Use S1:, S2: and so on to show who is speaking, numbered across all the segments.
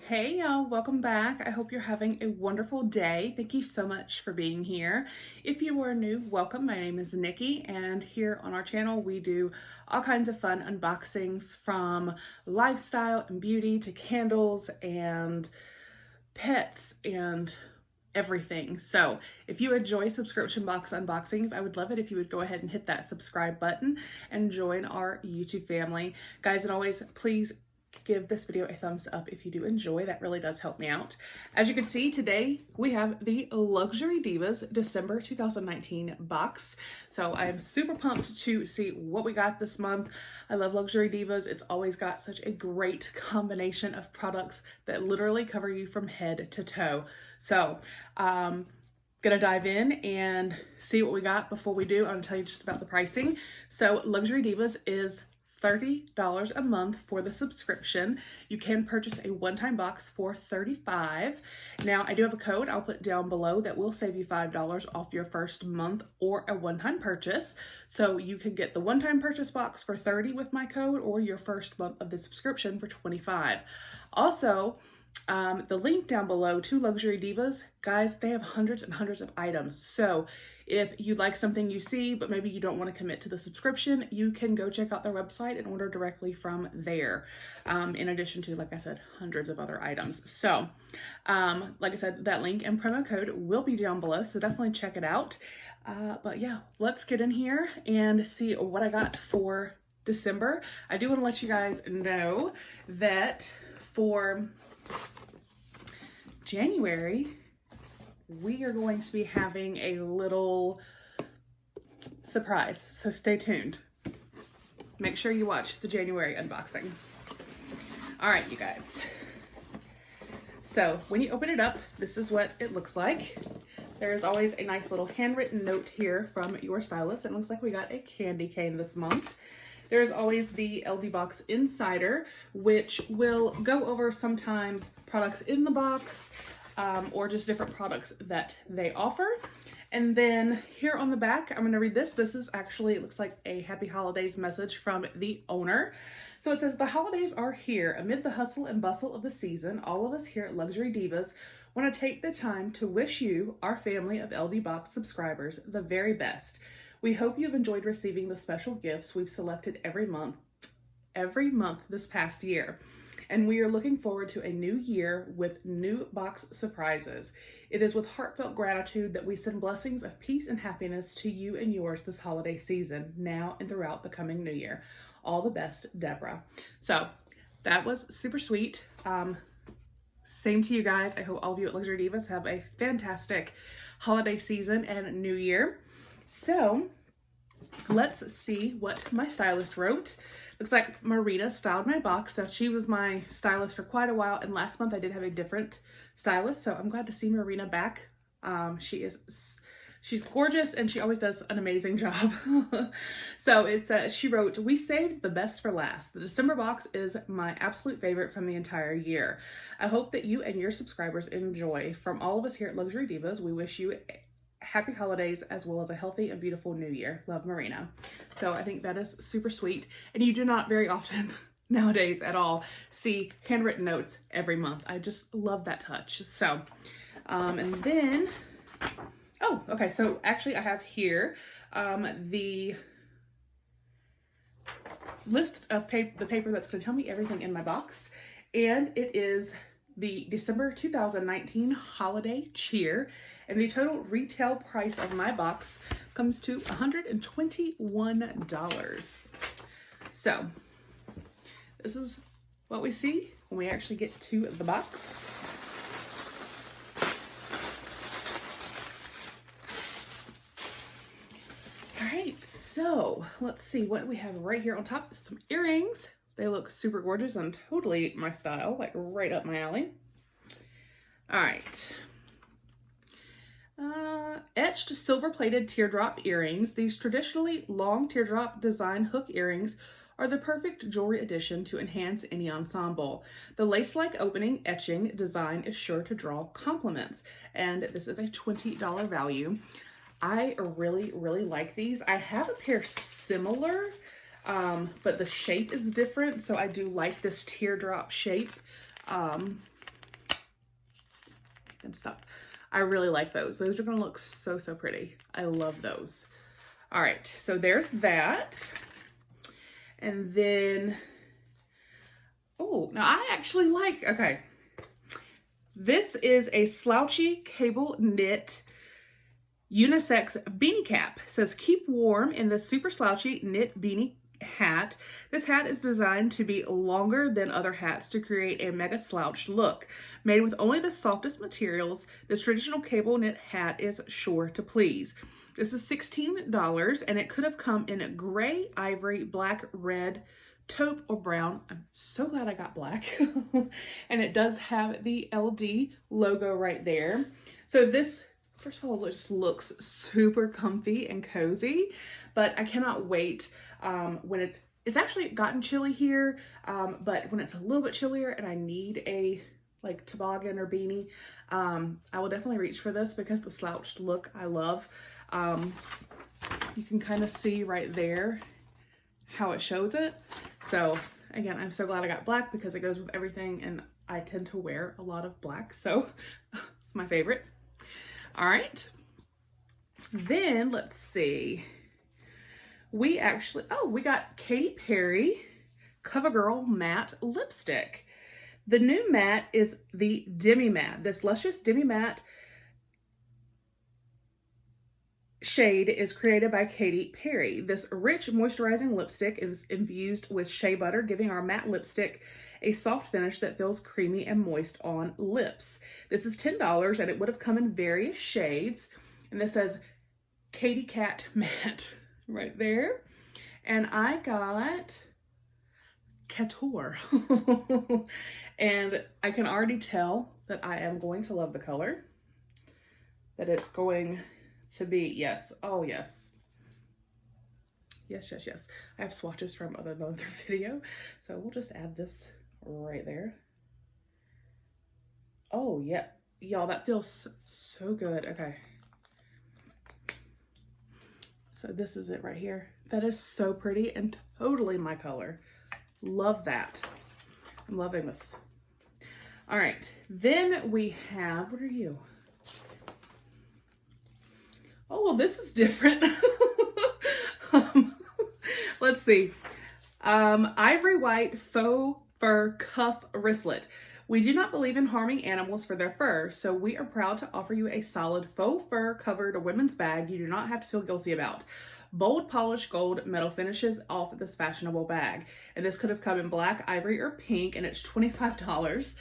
S1: Hey y'all, welcome back. I hope you're having a wonderful day. Thank you so much for being here. If you are new, welcome. My name is Nikki, and here on our channel we do all kinds of fun unboxings from lifestyle and beauty to candles and pets and everything. So if you enjoy subscription box unboxings, I would love it if you would go ahead and hit that subscribe button and join our YouTube family. Guys, and always please give this video a thumbs up if you do enjoy. That really does help me out. As you can see, today we have the Luxury Divas December 2019 box. So I'm super pumped to see what we got this month. I love Luxury Divas. It's always got such a great combination of products that literally cover you from head to toe. So gonna dive in and see what we got. Before we do, I'm gonna tell you just about the pricing. So Luxury Divas is $30 a month for the subscription. You can purchase a one-time box for $35. Now, I do have a code I'll put down below that will save you $5 off your first month or a one-time purchase. So you can get the one-time purchase box for $30 with my code, or your first month of the subscription for $25. Also, the link down below to Luxury Divas, guys, they have hundreds and hundreds of items. So if you like something you see, but maybe you don't want to commit to the subscription, you can go check out their website and order directly from there. In addition to, like I said, hundreds of other items. So, like I said, that link and promo code will be down below, so definitely check it out. But yeah, let's get in here and see what I got for December. I do want to let you guys know that for January, we are going to be having a little surprise, so stay tuned. Make sure you watch the January unboxing. All right, you guys. So when you open it up, this is what it looks like. There's always a nice little handwritten note here from your stylist. It looks like we got a candy cane this month. There's always the LD Box Insider, which will go over sometimes products in the box or just different products that they offer. And then here on the back, I'm going to read this. This is actually, it looks like a happy holidays message from the owner. So it says, "The holidays are here. Amid the hustle and bustle of the season, all of us here at Luxury Divas want to take the time to wish you, our family of LD Box subscribers, the very best. We hope you've enjoyed receiving the special gifts we've selected every month this past year. And we are looking forward to a new year with new box surprises. It is with heartfelt gratitude that we send blessings of peace and happiness to you and yours this holiday season, now and throughout the coming new year. All the best, Deborah." So that was super sweet. Same to you guys. I hope all of you at Luxury Divas have a fantastic holiday season and new year. So let's see what my stylist wrote. Looks like Marina styled my box. So she was my stylist for quite a while, and last month I did have a different stylist, so I'm glad to see Marina back. She's gorgeous, and she always does an amazing job. So it says, she wrote, "We saved the best for last. The December box is my absolute favorite from the entire year. I hope that you and your subscribers enjoy. From all of us here at Luxury Divas, we wish you happy holidays as well as a healthy and beautiful new year. Love, Marina." So I think that is super sweet. And you do not very often nowadays at all see handwritten notes every month. I just love that touch. So, and then, oh, okay. So actually I have here the list of the paper that's going to tell me everything in my box. And it is the December 2019 holiday cheer, and the total retail price of my box comes to $121. So this is what we see when we actually get to the box. All right, so let's see what we have right here on top. Some earrings. They look super gorgeous and totally my style, like right up my alley. All right. Etched silver-plated teardrop earrings. These traditionally long teardrop design hook earrings are the perfect jewelry addition to enhance any ensemble. The lace-like opening etching design is sure to draw compliments, and this is a $20 value. I really, really like these. I have a pair similar, but the shape is different, so I do like this teardrop shape. and stuff. I really like those. Those are gonna look so, so pretty. I love those. All right, so there's that. And then, oh, now I actually like, okay. This is a Slouchy cable knit unisex beanie cap. It says keep warm in the super slouchy knit beanie hat. This hat is designed to be longer than other hats to create a mega slouch look. Made with only the softest materials, this traditional cable knit hat is sure to please. This is $16 and it could have come in gray, ivory, black, red, taupe, or brown. I'm so glad I got black. And it does have the LD logo right there. So this, first of all, just looks super comfy and cozy, but I cannot wait when it's actually gotten chilly here, but when it's a little bit chillier and I need a like toboggan or beanie, I will definitely reach for this because the slouched look I love. You can kind of see right there how it shows it. So again, I'm so glad I got black because it goes with everything and I tend to wear a lot of black, so my favorite. All right, then let's see. We actually, oh, we got Katy Perry Covergirl matte lipstick. The new matte is the Demi Matte. This luscious Demi Matte shade is created by Katy Perry. This rich moisturizing lipstick is infused with shea butter, giving our matte lipstick a soft finish that feels creamy and moist on lips. This is $10 and it would have come in various shades. And this says Katy Cat Matte right there. And I got Couture. And I can already tell that I am going to love the color. That it's going to be, yes, oh yes. Yes, yes, yes. I have swatches from another video, so we'll just add this right there. Oh yeah, y'all, that feels so good. Okay. So this is it right here. That is so pretty and totally my color. Love that. I'm loving this. All right, then we have, what are you? Oh, well, this is different. Let's see. Ivory white faux fur cuff wristlet. We do not believe in harming animals for their fur, so we are proud to offer you a solid faux fur covered women's bag you do not have to feel guilty about. Bold polished gold metal finishes off this fashionable bag. And this could have come in black, ivory, or pink, and it's $25.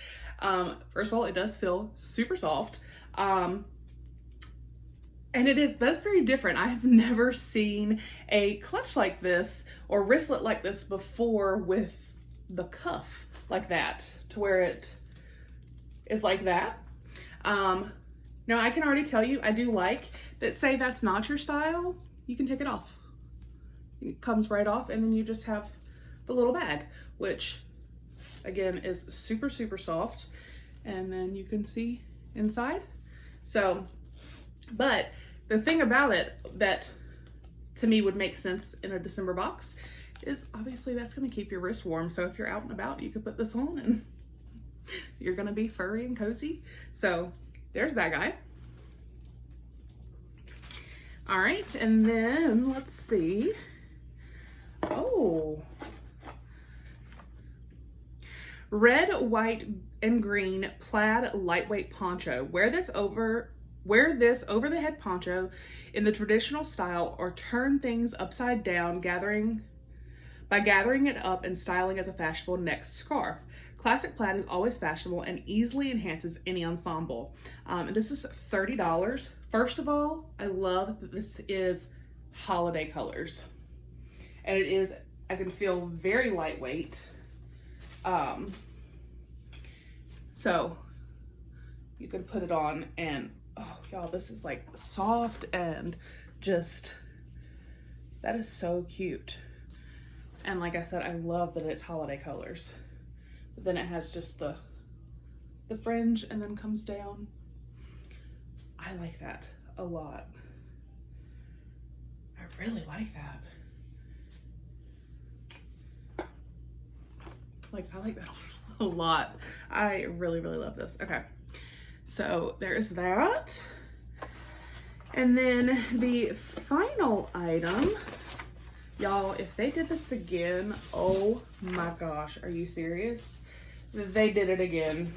S1: First of all, it does feel super soft. And that's very different. I have never seen a clutch like this or wristlet like this before with the cuff like that, to where it is like that. Now I can already tell you, I do like that. Say that's not your style, you can take it off. It comes right off and then you just have the little bag, which again is super, super soft. And then you can see inside. So, but the thing about it that to me would make sense in a December box is obviously that's gonna keep your wrist warm. So if you're out and about, you could put this on and you're gonna be furry and cozy. So there's that guy. All right, and then let's see. Oh, red, white, and green plaid lightweight poncho. Wear this over the head poncho in the traditional style, or turn things upside down, by gathering it up and styling as a fashionable neck scarf. Classic plaid is always fashionable and easily enhances any ensemble. And this is $30. First of all, I love that this is holiday colors. And it is, I can feel very lightweight. So you could put it on and, oh y'all, this is like soft and just, that is so cute. And like I said, I love that it's holiday colors. But then it has just the fringe and then comes down. I like that a lot. I really like that. Like, I like that a lot. I really, really love this. Okay. So there's that. And then the final item, y'all, if they did this again, oh my gosh, are you serious? They did it again.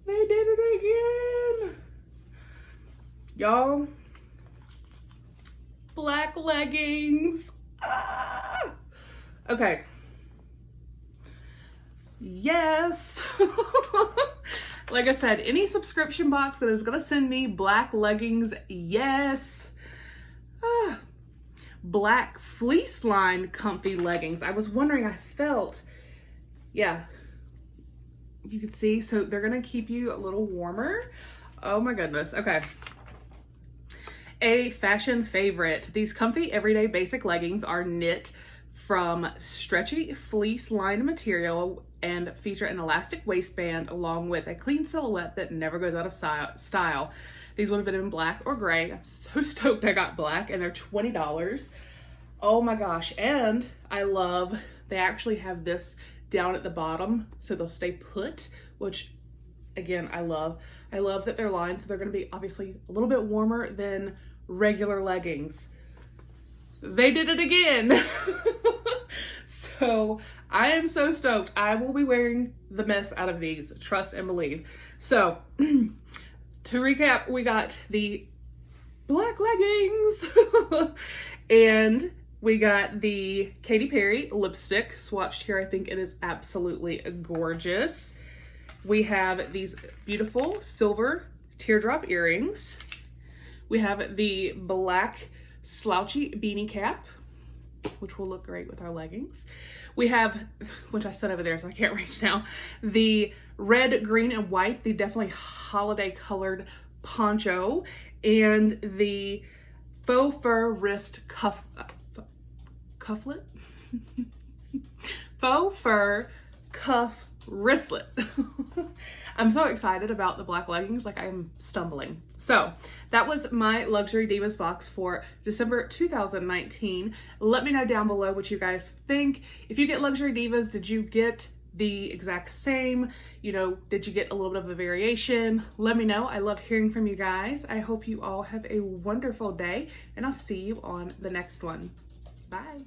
S1: They did it again. Y'all, black leggings. Ah! Okay. Yes. Like I said, any subscription box that is gonna send me black leggings, yes. Ah. Black fleece-lined comfy leggings. I was wondering, I felt, yeah, you can see, so they're gonna keep you a little warmer. Oh my goodness, okay. A fashion favorite. These comfy everyday basic leggings are knit from stretchy fleece-lined material and feature an elastic waistband along with a clean silhouette that never goes out of style. These would have been in black or gray. I'm so stoked I got black, and they're $20. Oh my gosh, and I love, they actually have this down at the bottom so they'll stay put, which again, I love. I love that they're lined, so they're gonna be obviously a little bit warmer than regular leggings. They did it again. So I am so stoked. I will be wearing the mess out of these, trust and believe. So to recap, we got the black leggings and we got the Katy Perry lipstick swatched here. I think it is absolutely gorgeous. We have these beautiful silver teardrop earrings. We have the black slouchy beanie cap, which will look great with our leggings. We have, which I set over there so I can't reach now, the red, green, and white, the definitely holiday colored poncho, and the faux fur wrist cufflet? Faux fur cuff wristlet. I'm so excited about the black leggings, like I'm stumbling. So that was my Luxury Divas box for December 2019. Let me know down below what you guys think. If you get Luxury Divas, did you get the exact same? You know, did you get a little bit of a variation? Let me know. I love hearing from you guys. I hope you all have a wonderful day, and I'll see you on the next one. Bye.